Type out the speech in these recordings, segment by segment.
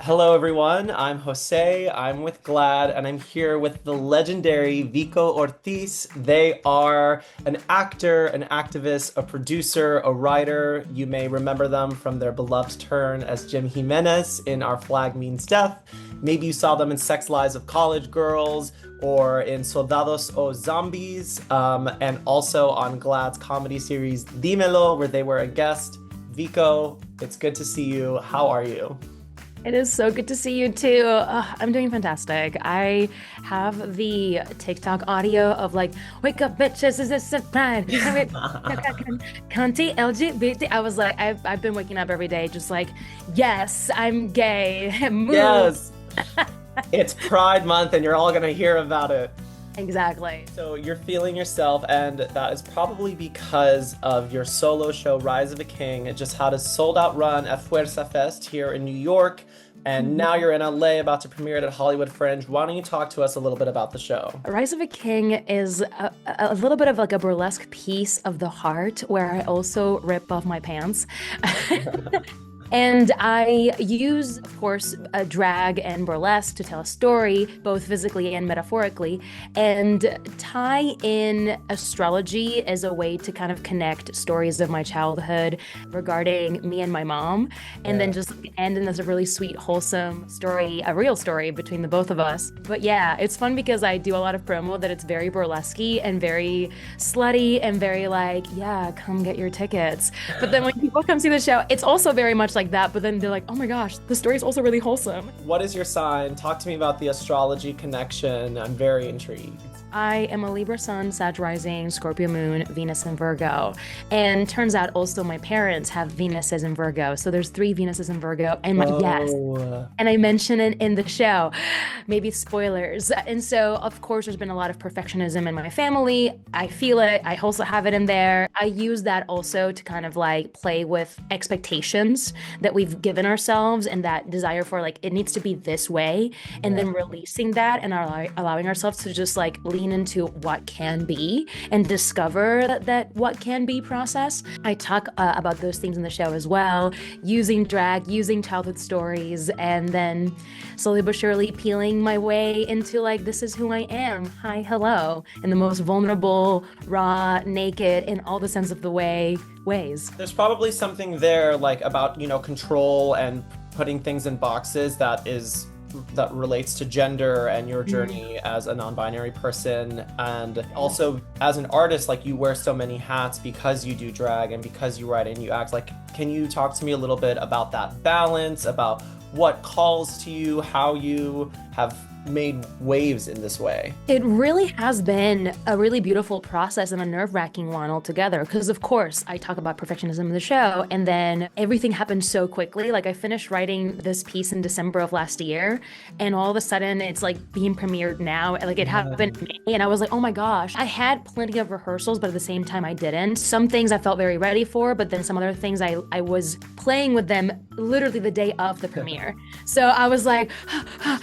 Hello, everyone. I'm Jose. I'm with GLAAD, and I'm here with the legendary Vico Ortiz. They are an actor, an activist, a producer, a writer. You may remember them from their beloved turn as Jim Jimenez in Our Flag Means Death. Maybe you saw them in Sex Lives of College Girls or in Soldados o Zombies, and also on GLAAD's comedy series Dímelo, where they were a guest. Vico, it's good to see you. How are you? It is so good to see you too. I'm doing fantastic. I have the TikTok audio of like, wake up, bitches, this is pride. Conti LGBT. I was like, I've been waking up every day just like, yes, I'm gay. Move. Yes, it's Pride Month and you're all gonna hear about it. Exactly. So you're feeling yourself, and that is probably because of your solo show, Rise of a King. It just had a sold-out run at Fuerza Fest here in New York, and now you're in LA about to premiere it at Hollywood Fringe. Why don't you talk to us a little bit about the show? Rise of a King is a little bit of like a burlesque piece of the heart where I also rip off my pants. And I use, of course, a drag and burlesque to tell a story, both physically and metaphorically, and tie in astrology as a way to kind of connect stories of my childhood regarding me and my mom, and then just end in this really sweet, wholesome story, a real story between the both of us. But yeah, it's fun because I do a lot of promo that it's very burlesque and very slutty and very like, yeah, come get your tickets. But then when people come see the show, it's also very much like that, but then they're like, oh my gosh, the story is also really wholesome. What is your sign? Talk to me about the astrology connection. I'm very intrigued. I am a Libra sun, Sag rising, Scorpio moon, Venus in Virgo. And turns out also my parents have Venuses in Virgo. So there's 3 Venuses in Virgo. And yes. And I mention it in the show. Maybe spoilers. And so, of course, there's been a lot of perfectionism in my family. I feel it. I also have it in there. I use that also to kind of like play with expectations that we've given ourselves and that desire for like, it needs to be this way. And then releasing that and allowing ourselves to just like lean into what can be and discover that what can be process. I talk about those things in the show as well, using drag, using childhood stories, and then slowly but surely peeling my way into like, this is who I am. Hi, hello. In the most vulnerable, raw, naked, in all the sense of the ways. There's probably something there like about, control and putting things in boxes that relates to gender and your journey as a non-binary person, and also as an artist, like you wear so many hats because you do drag and because you write and you act. Like, can you talk to me a little bit about that balance, about what calls to you, how you have made waves in this way? It really has been a really beautiful process and a nerve-wracking one altogether, because of course I talk about perfectionism in the show, and then everything happened so quickly. Like I finished writing this piece in December of last year, and all of a sudden it's like being premiered now. Like it happened in May, and I was like, oh my gosh. I had plenty of rehearsals, but at the same time I didn't. Some things I felt very ready for, but then some other things I was playing with them literally the day of the premiere. So I was like,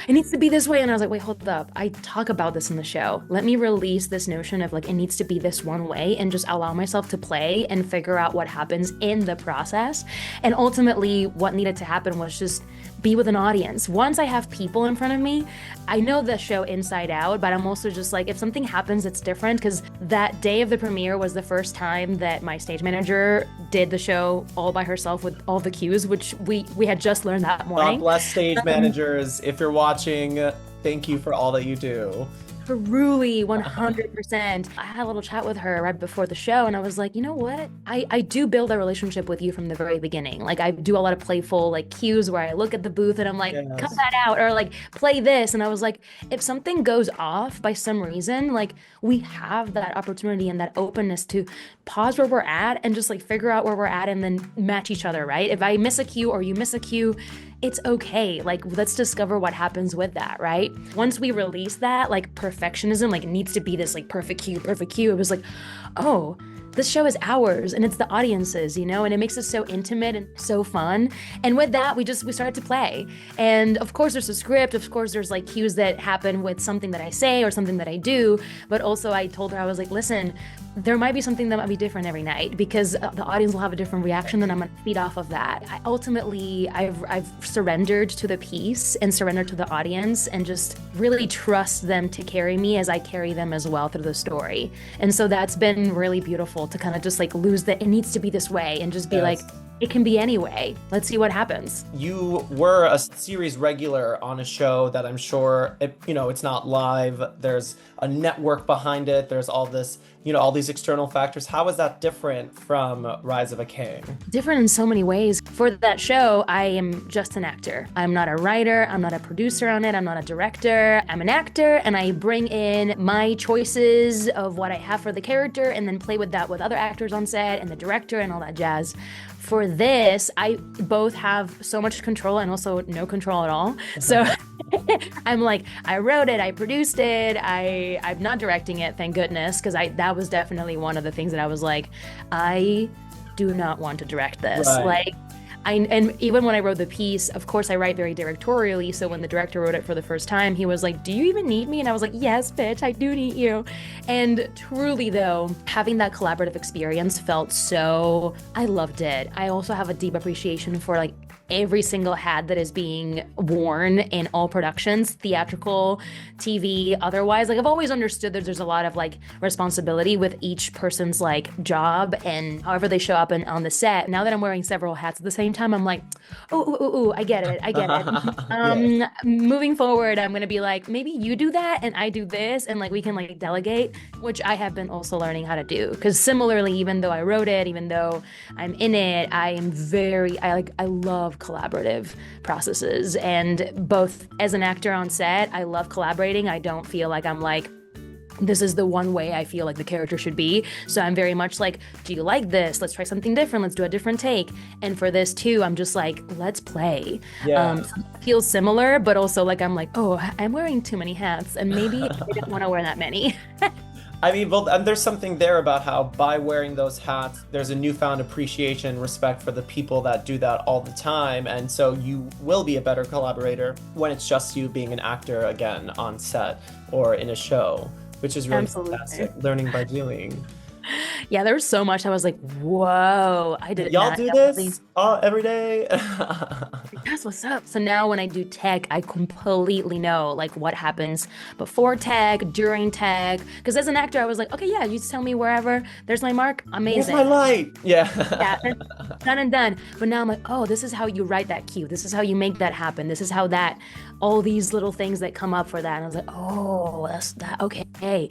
it needs to be this way. And I was like, wait, hold up. I talk about this in the show. Let me release this notion of like, it needs to be this one way and just allow myself to play and figure out what happens in the process. And ultimately what needed to happen was just be with an audience. Once I have people in front of me, I know the show inside out, but I'm also just like, if something happens, it's different, because that day of the premiere was the first time that my stage manager did the show all by herself with all the cues, which we had just learned that morning. God bless stage managers. If you're watching, thank you for all that you do. Truly, 100%. I had a little chat with her right before the show, and I was like, you know what? I do build a relationship with you from the very beginning. Like I do a lot of playful like cues where I look at the booth and I'm like, cut that out, or like play this. And I was like, if something goes off by some reason, like we have that opportunity and that openness to pause where we're at and just like figure out where we're at and then match each other, right? If I miss a cue or you miss a cue, it's okay. Like, let's discover what happens with that, right? Once we release that, like perfectionism, like it needs to be this like perfect cue. It was like, oh, this show is ours and it's the audience's, and it makes us so intimate and so fun. And with that, we started to play. And of course there's a script, of course there's like cues that happen with something that I say or something that I do. But also I told her, I was like, listen, there might be something that might be different every night because the audience will have a different reaction, and I'm gonna feed off of that. I've surrendered to the piece and surrendered to the audience and just really trust them to carry me as I carry them as well through the story. And so that's been really beautiful to kind of just like lose that it needs to be this way and just be like, it can be anyway. Let's see what happens. You were a series regular on a show that I'm sure, it's not live. There's a network behind it. There's all this, all these external factors. How is that different from Rise of a King? Different in so many ways. For that show, I am just an actor. I'm not a writer. I'm not a producer on it. I'm not a director. I'm an actor, and I bring in my choices of what I have for the character and then play with that with other actors on set and the director and all that jazz. For this, I both have so much control and also no control at all. So I'm like, I wrote it, I produced it, I'm not directing it, thank goodness, because that was definitely one of the things that I was like, I do not want to direct this. Right. And even when I wrote the piece, of course, I write very directorially. So when the director wrote it for the first time, he was like, do you even need me? And I was like, yes, bitch, I do need you. And truly, though, having that collaborative experience felt so, I loved it. I also have a deep appreciation for like every single hat that is being worn in all productions, theatrical, TV, otherwise. Like I've always understood that there's a lot of like responsibility with each person's like job and however they show up on the set. Now that I'm wearing several hats at the same time, I'm like, oh, I get it. Yes. Moving forward, I'm gonna be like, maybe you do that and I do this, and like we can like delegate, which I have been also learning how to do. Because similarly, even though I wrote it, even though I'm in it, I love collaborative processes. And both as an actor on set, I love collaborating. I don't feel like I'm like, this is the one way I feel like the character should be. So I'm very much like, do you like this? Let's try something different. Let's do a different take. And for this too, I'm just like, let's play. Yeah. Feels similar, but also like, I'm like, oh, I'm wearing too many hats and maybe I didn't want to wear that many. I mean, well, and there's something there about how by wearing those hats, there's a newfound appreciation and respect for the people that do that all the time. And so you will be a better collaborator when it's just you being an actor again on set or in a show, which is really fantastic. Learning by doing. Yeah, there was so much I was like, whoa, I did Y'all not do know this every day? That's what's up. So now when I do tech, I completely know like what happens before tech, during tech. Because as an actor, I was like, okay, yeah, you just tell me wherever there's my mark. Amazing. Where's my light? Yeah. Yeah, done and done. But now I'm like, oh, this is how you write that cue. This is how you make that happen. This is how all these little things that come up for that. And I was like, oh, that's that. Okay.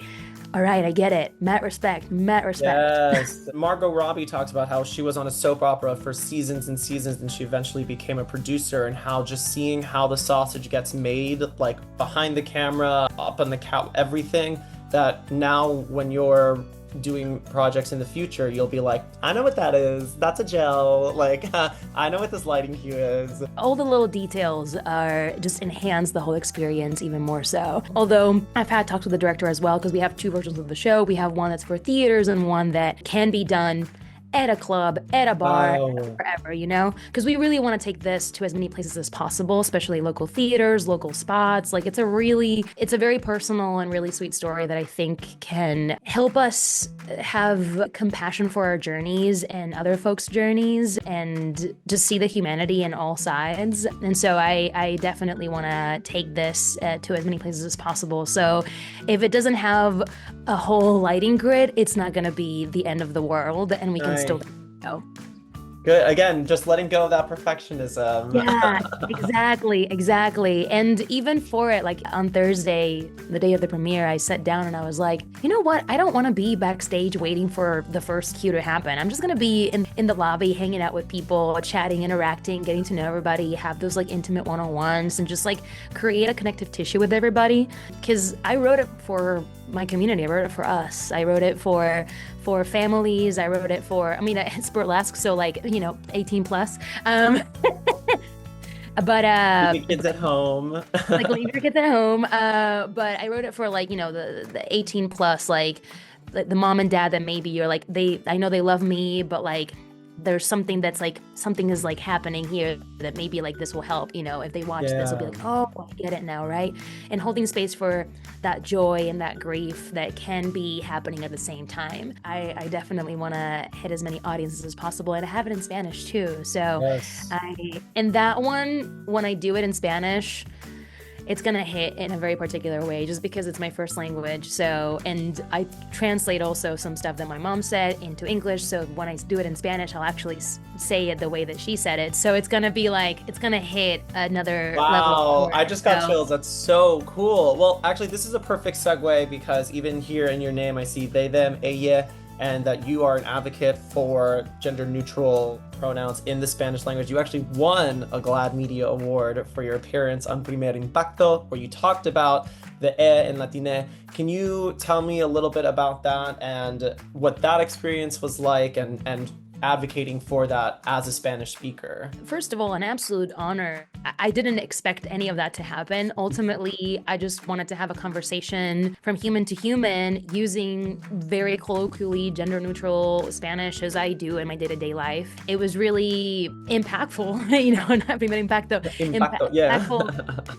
All right, I get it. Met respect. Yes. Margot Robbie talks about how she was on a soap opera for seasons and seasons, and she eventually became a producer, and how just seeing how the sausage gets made, like behind the camera, up on the couch, everything, that now when you're doing projects in the future, you'll be like, I know what that is. That's a gel. Like, I know what this lighting cue is. All the little details are just enhance the whole experience even more so. Although I've had talks with the director as well, because we have two versions of the show. We have one that's for theaters and one that can be done at a club, at a bar, wherever, because we really want to take this to as many places as possible, especially local theaters, local spots. Like it's a very personal and really sweet story that I think can help us have compassion for our journeys and other folks' journeys and just see the humanity in all sides. And so I definitely want to take this to as many places as possible. So if it doesn't have a whole lighting grid, it's not going to be the end of the world, and we can still go. Good. Again, just letting go of that perfectionism. Yeah, exactly. And even for it, like on Thursday, the day of the premiere, I sat down and I was like, you know what? I don't want to be backstage waiting for the first cue to happen. I'm just going to be in the lobby, hanging out with people, chatting, interacting, getting to know everybody, have those like intimate one-on-ones, and just like create a connective tissue with everybody. Because I wrote it for my community. I wrote it for us. I wrote it for families. I wrote it for, it's burlesque, so like, 18 plus. But leave your kids at home. Like leave your kids at home. But I wrote it for like, the 18 plus, like the mom and dad that maybe you're like, I know they love me, but like there's something that's like, something is like happening here that maybe like this will help, if they watch this, they'll be like, oh, I get it now, right? And holding space for that joy and that grief that can be happening at the same time. I definitely want to hit as many audiences as possible, and I have it in Spanish too. So and that one, when I do it in Spanish, it's gonna hit in a very particular way just because it's my first language. So, and I translate also some stuff that my mom said into English. So when I do it in Spanish, I'll actually say it the way that she said it. So it's gonna be like, it's gonna hit another level. Wow, I just got chills. That's so cool. Well, actually, this is a perfect segue because even here in your name, I see they, them, ella, and that you are an advocate for gender neutral pronouns in the Spanish language. You actually won a GLAAD Media Award for your appearance on Primer Impacto, where you talked about the E in Latine. Can you tell me a little bit about that and what that experience was like and advocating for that as a Spanish speaker? First of all, an absolute honor. I didn't expect any of that to happen. Ultimately, I just wanted to have a conversation from human to human using very colloquially gender neutral Spanish as I do in my day-to-day life. It was really impactful, not even impactful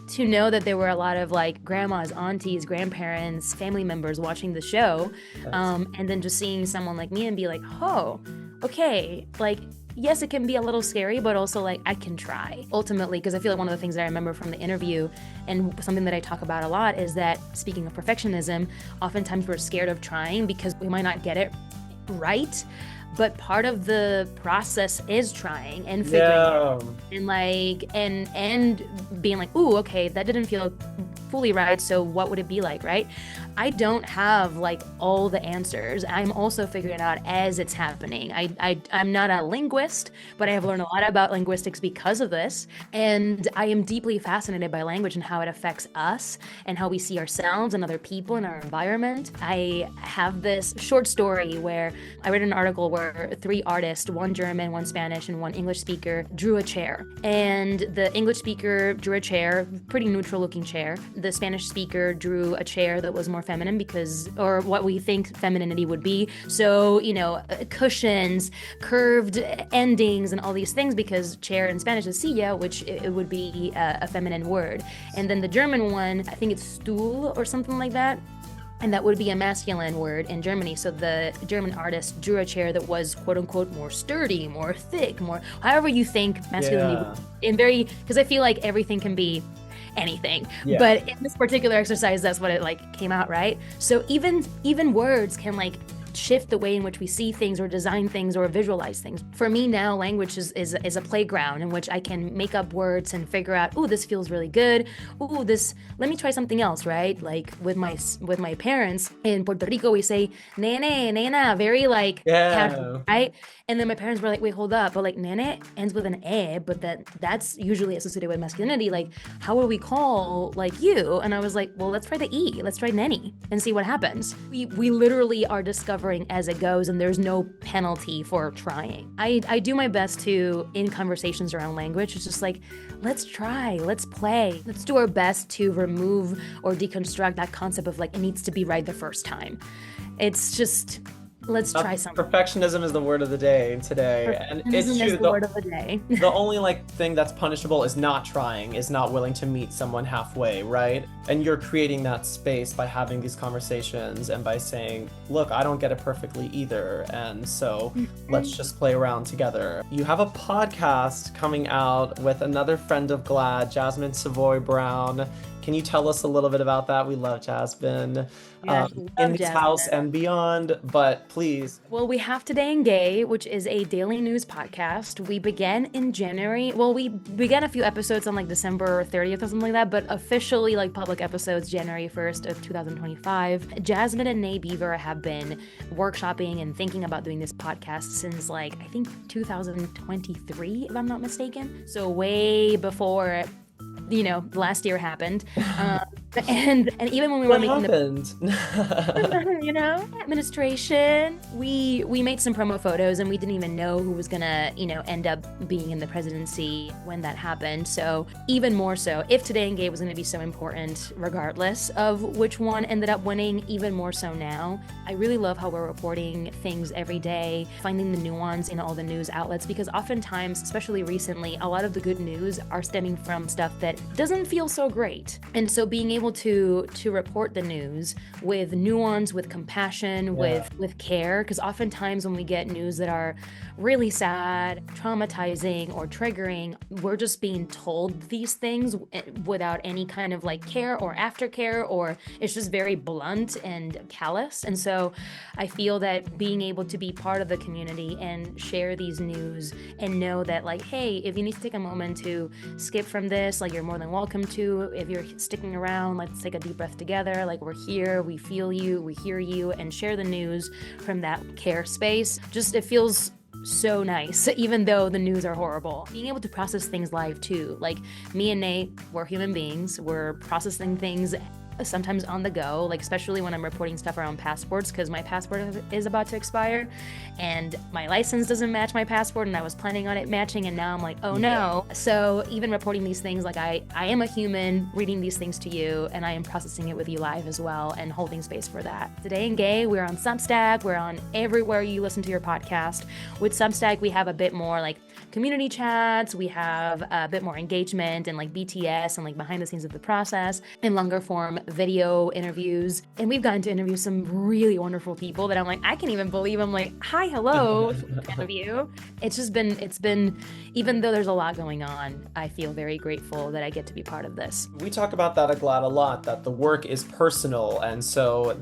to know that there were a lot of like grandmas, aunties, grandparents, family members watching the show. And then just seeing someone like me and be like, oh, okay, like, yes, it can be a little scary, but also like I can try ultimately, because I feel like one of the things that I remember from the interview and something that I talk about a lot is that, speaking of perfectionism, oftentimes we're scared of trying because we might not get it right. But part of the process is trying and figuring it out and like, and being like, ooh, okay, that didn't feel fully right. So what would it be like, right? I don't have like all the answers. I'm also figuring it out as it's happening. I'm not a linguist, but I have learned a lot about linguistics because of this. And I am deeply fascinated by language and how it affects us and how we see ourselves and other people in our environment. I have this short story where I read an article where 3 artists, 1 German, 1 Spanish, and 1 English speaker, drew a chair. And the English speaker drew a chair, pretty neutral looking chair. The Spanish speaker drew a chair that was more feminine or what we think femininity would be. So, cushions, curved endings, and all these things, because chair in Spanish is silla, which it would be a feminine word. And then the German one, I think it's Stuhl or something like that. And that would be a masculine word in Germany. So the German artist drew a chair that was quote unquote more sturdy, more thick, more however you think masculinity because I feel like everything can be anything. But in this particular exercise, that's what it like came out, right? So even words can like shift the way in which we see things or design things or visualize things. For me now, language is a playground in which I can make up words and figure out, ooh, this feels really good. Ooh, let me try something else, right? Like with my parents in Puerto Rico, we say nene, nena, very like casual, right? And then my parents were like, wait, hold up, but like nene ends with an e, but that's usually associated with masculinity. Like, how will we call like you? And I was like, well, let's try the e, let's try nenny and see what happens. We literally are discovering as it goes, and there's no penalty for trying. I do my best to, in conversations around language, it's just like, let's try, let's play, let's do our best to remove or deconstruct that concept of like, it needs to be right the first time. It's just, let's try something. Perfectionism is the word of the day today. And it's true. The word of the day. The only like thing that's punishable is not trying, is not willing to meet someone halfway, right? And you're creating that space by having these conversations and by saying, look, I don't get it perfectly either. And so let's just play around together. You have a podcast coming out with another friend of GLAAD, Jasmine Savoy Brown. Can you tell us a little bit about that? We love Jasmine in this house and beyond, but please. Well, we have Today in Gay, which is a daily news podcast. We began in January. Well, we began a few episodes on like December 30th or something like that, but officially like public episodes January 1st of 2025. Jasmine and Nay Beaver have been workshopping and thinking about doing this podcast since like, I think 2023, if I'm not mistaken. So way before last year happened. And even when we were What making happened? administration, we made some promo photos and we didn't even know who was gonna, end up being in the presidency when that happened. So even more so, if Today in Gay was gonna be so important, regardless of which one ended up winning, even more so now. I really love how we're reporting things every day, finding the nuance in all the news outlets, because oftentimes, especially recently, a lot of the good news are stemming from stuff that doesn't feel so great. And so being able to report the news with nuance, with compassion, with care, because oftentimes when we get news that are really sad, traumatizing, or triggering, we're just being told these things without any kind of like care or aftercare, or it's just very blunt and callous. And so I feel that being able to be part of the community and share these news and know that, like, hey, if you need to take a moment to skip from this, like, you're more than welcome to. If you're sticking around, let's take a deep breath together. Like, we're here, we feel you, we hear you, and share the news from that care space. Just, it feels so nice, even though the news are horrible. Being able to process things live too. Like, me and Nate, we're human beings. We're processing things sometimes on the go, like especially when I'm reporting stuff around passports, because my passport is about to expire and my license doesn't match my passport, and I was planning on it matching, and now I'm like, oh no. So even reporting these things, like I am a human reading these things to you, and I am processing it with you live as well and holding space for that. Today in Gay, we're on Substack, we're on everywhere you listen to your podcast. With Substack, we have a bit more like community chats, we have a bit more engagement and like BTS and like behind the scenes of the process, and longer form video interviews. And we've gotten to interview some really wonderful people that I'm like, I can't even believe I'm like, hi, hello, interview. It's been, even though there's a lot going on, I feel very grateful that I get to be part of this. We talk about that at GLAAD a lot, that the work is personal, and so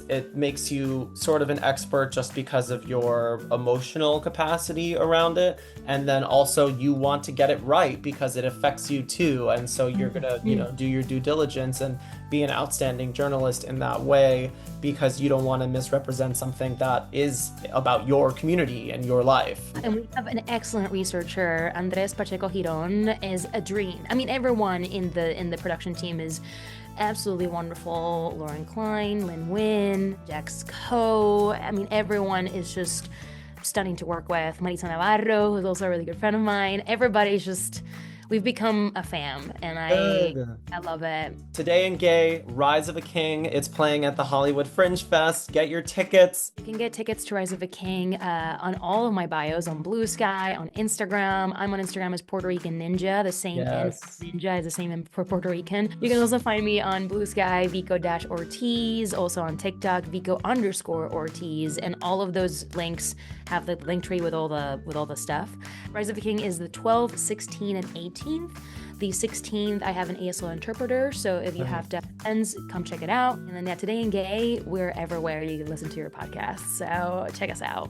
it makes you sort of an expert just because of your emotional capacity around it, and then also you want to get it right because it affects you too, and so you're gonna do your due diligence and be an outstanding journalist in that way, because you don't want to misrepresent something that is about your community and your life. And we have an excellent researcher. Andres Pacheco Giron is a dream. I mean, everyone in the production team is absolutely wonderful. Lauren Klein, Lynn Wynn, Jax Coe. I mean, everyone is just stunning to work with. Marisa Navarro, who's also a really good friend of mine. Everybody's just, we've become a fam, and I love it. Today in Gay, Rise of a King. It's playing at the Hollywood Fringe Fest. Get your tickets. You can get tickets to Rise of a King on all of my bios, on Blue Sky, on Instagram. I'm on Instagram as Puerto Rican Ninja. The same N for Ninja is the same N for Puerto Rican. You can also find me on Blue Sky, Vico-Ortiz, also on TikTok, Vico_Ortiz, and all of those links have the link tree with all the stuff. Rise of a King is the 12th, 16, and 18th. The 16th, I have an ASL interpreter, so if you have deaf friends, come check it out. And then Today in Gay, we're everywhere you listen to your podcast, so check us out.